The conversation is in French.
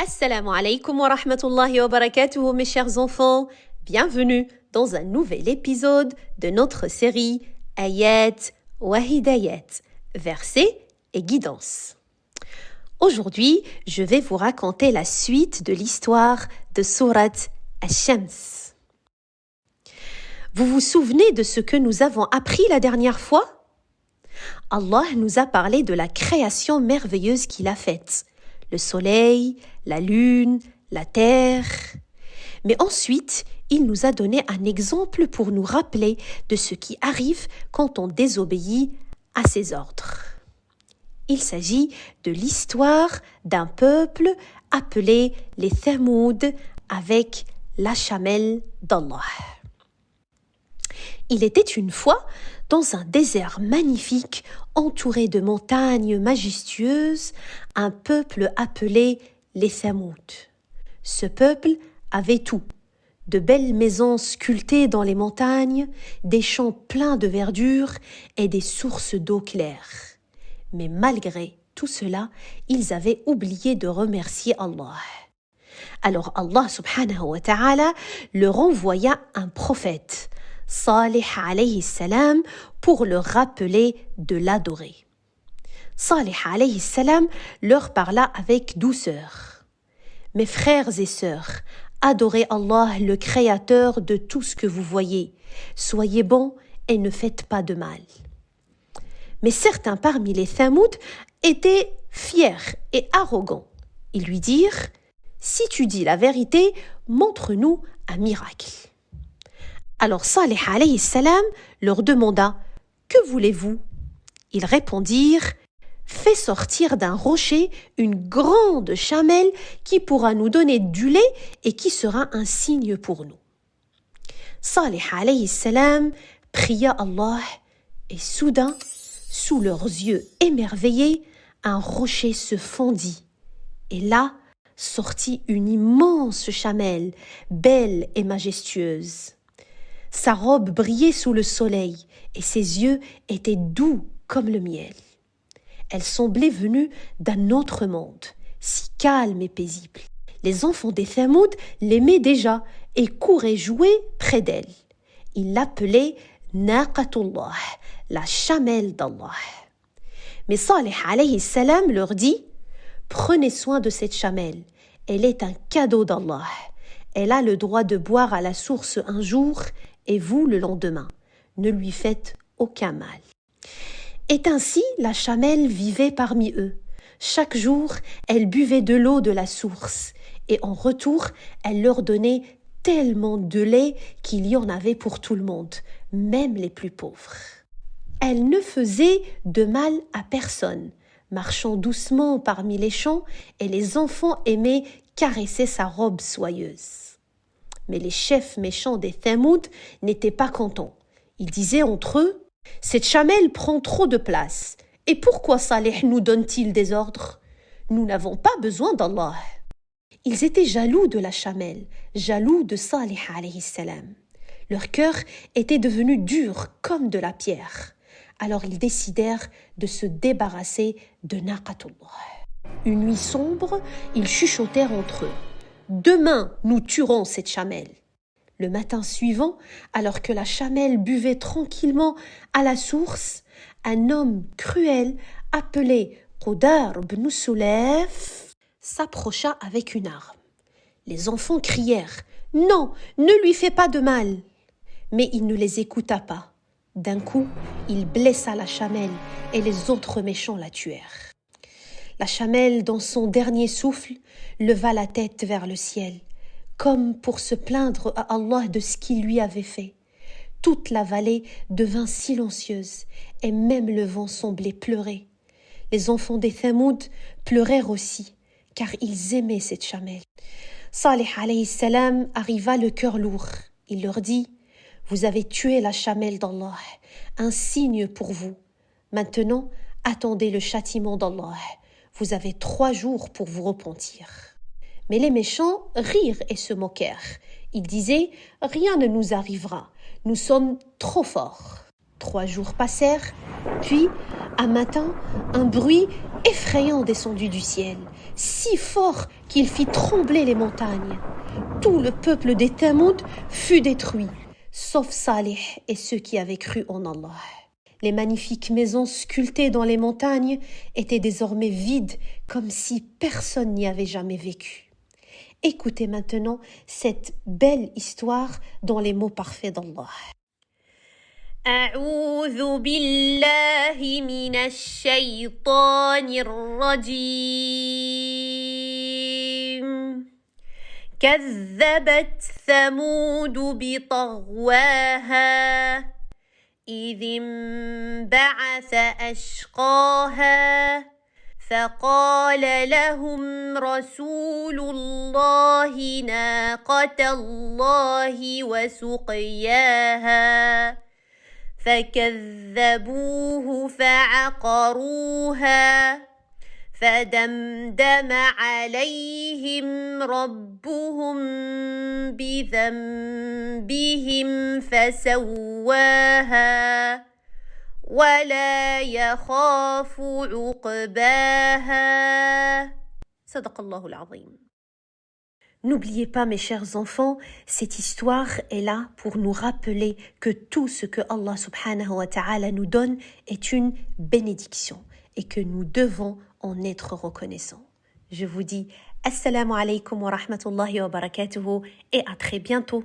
Assalamu alaikum wa rahmatullahi wa barakatuhu mes chers enfants. Bienvenue dans un nouvel épisode de notre série Ayat wa Hidayat, versets et guidance. Aujourd'hui, je vais vous raconter la suite de l'histoire de Surat Ash-Shams. Vous vous souvenez de ce que nous avons appris la dernière fois? Allah nous a parlé de la création merveilleuse qu'il a faite. Le soleil, la lune, la terre. Mais ensuite, il nous a donné un exemple pour nous rappeler de ce qui arrive quand on désobéit à ses ordres. Il s'agit de l'histoire d'un peuple appelé les Thamoud avec la chamelle d'Allah. Il était une fois dans un désert magnifique entouré de montagnes majestueuses, un peuple appelé les Thamoud. Ce peuple avait tout, de belles maisons sculptées dans les montagnes, des champs pleins de verdure et des sources d'eau claire. Mais malgré tout cela, ils avaient oublié de remercier Allah. Alors Allah subhanahu wa ta'ala leur envoya un prophète, Salih alayhi salam, pour leur rappeler de l'adorer. Salih alayhi salam leur parla avec douceur. Mes frères et sœurs, adorez Allah, le créateur de tout ce que vous voyez. Soyez bons et ne faites pas de mal. Mais certains parmi les Thamoud étaient fiers et arrogants. Ils lui dirent: si tu dis la vérité, montre-nous un miracle. Alors Salih alayhi salam leur demanda: que voulez-vous? Ils répondirent: fais sortir d'un rocher une grande chamelle qui pourra nous donner du lait et qui sera un signe pour nous. Salih alayhi salam pria Allah et soudain, sous leurs yeux émerveillés, un rocher se fondit. Et là sortit une immense chamelle, belle et majestueuse. Sa robe brillait sous le soleil et ses yeux étaient doux comme le miel. Elle semblait venue d'un autre monde, si calme et paisible. Les enfants des Thamoud l'aimaient déjà et couraient jouer près d'elle. Ils l'appelaient Naqatullah, la chamelle d'Allah. Mais Salih alayhi salam leur dit: prenez soin de cette chamelle, elle est un cadeau d'Allah. Elle a le droit de boire à la source un jour et vous le lendemain. Ne lui faites aucun mal. Et ainsi, la chamelle vivait parmi eux. Chaque jour, elle buvait de l'eau de la source et en retour, elle leur donnait tellement de lait qu'il y en avait pour tout le monde, même les plus pauvres. Elle ne faisait de mal à personne, marchant doucement parmi les champs, et les enfants aimaient caresser sa robe soyeuse. Mais les chefs méchants des Thamoud n'étaient pas contents. Ils disaient entre eux: cette chamelle prend trop de place. Et pourquoi Salih nous donne-t-il des ordres? Nous n'avons pas besoin d'Allah. Ils étaient jaloux de la chamelle, jaloux de Salih alayhi salam. Leur cœur était devenu dur comme de la pierre. Alors ils décidèrent de se débarrasser de Naqatullah. Une nuit sombre, ils chuchotèrent entre eux: demain, nous tuerons cette chamelle. Le matin suivant, alors que la chamelle buvait tranquillement à la source, un homme cruel appelé Qudar ibn Sulaf s'approcha avec une arme. Les enfants crièrent: non, ne lui fais pas de mal. Mais il ne les écouta pas. D'un coup, il blessa la chamelle et les autres méchants la tuèrent. La chamelle, dans son dernier souffle, leva la tête vers le ciel, comme pour se plaindre à Allah de ce qu'il lui avait fait. Toute la vallée devint silencieuse et même le vent semblait pleurer. Les enfants des Thamoud pleurèrent aussi, car ils aimaient cette chamelle. Salih alayhi salam arriva le cœur lourd. Il leur dit: vous avez tué la chamelle d'Allah, un signe pour vous. Maintenant, attendez le châtiment d'Allah. Vous avez 3 jours pour vous repentir. Mais les méchants rirent et se moquèrent. Ils disaient: rien ne nous arrivera, nous sommes trop forts. 3 jours passèrent, puis, un matin, un bruit effrayant descendit du ciel, si fort qu'il fit trembler les montagnes. Tout le peuple des Thamoud fut détruit, sauf Salih et ceux qui avaient cru en Allah. Les magnifiques maisons sculptées dans les montagnes étaient désormais vides, comme si personne n'y avait jamais vécu. Écoutez maintenant cette belle histoire dans les mots parfaits d'Allah. أعوذ بالله من الشيطان الرجيم كذبت ثمود بطغواها إذ انبعث أشقاها فقال لهم رسول الله ناقة الله وسقياها فكذبوه فعقروها فدمدم عليهم ربهم بذنبهم فسواها ولا يخاف عقباها صدق الله العظيم. N'oubliez pas, mes chers enfants, cette histoire est là pour nous rappeler que tout ce que Allah subhanahu wa ta'ala nous donne est une bénédiction et que nous devons en être reconnaissants. Je vous dis assalamu alaikum wa rahmatullahi wa barakatuhu et à très bientôt.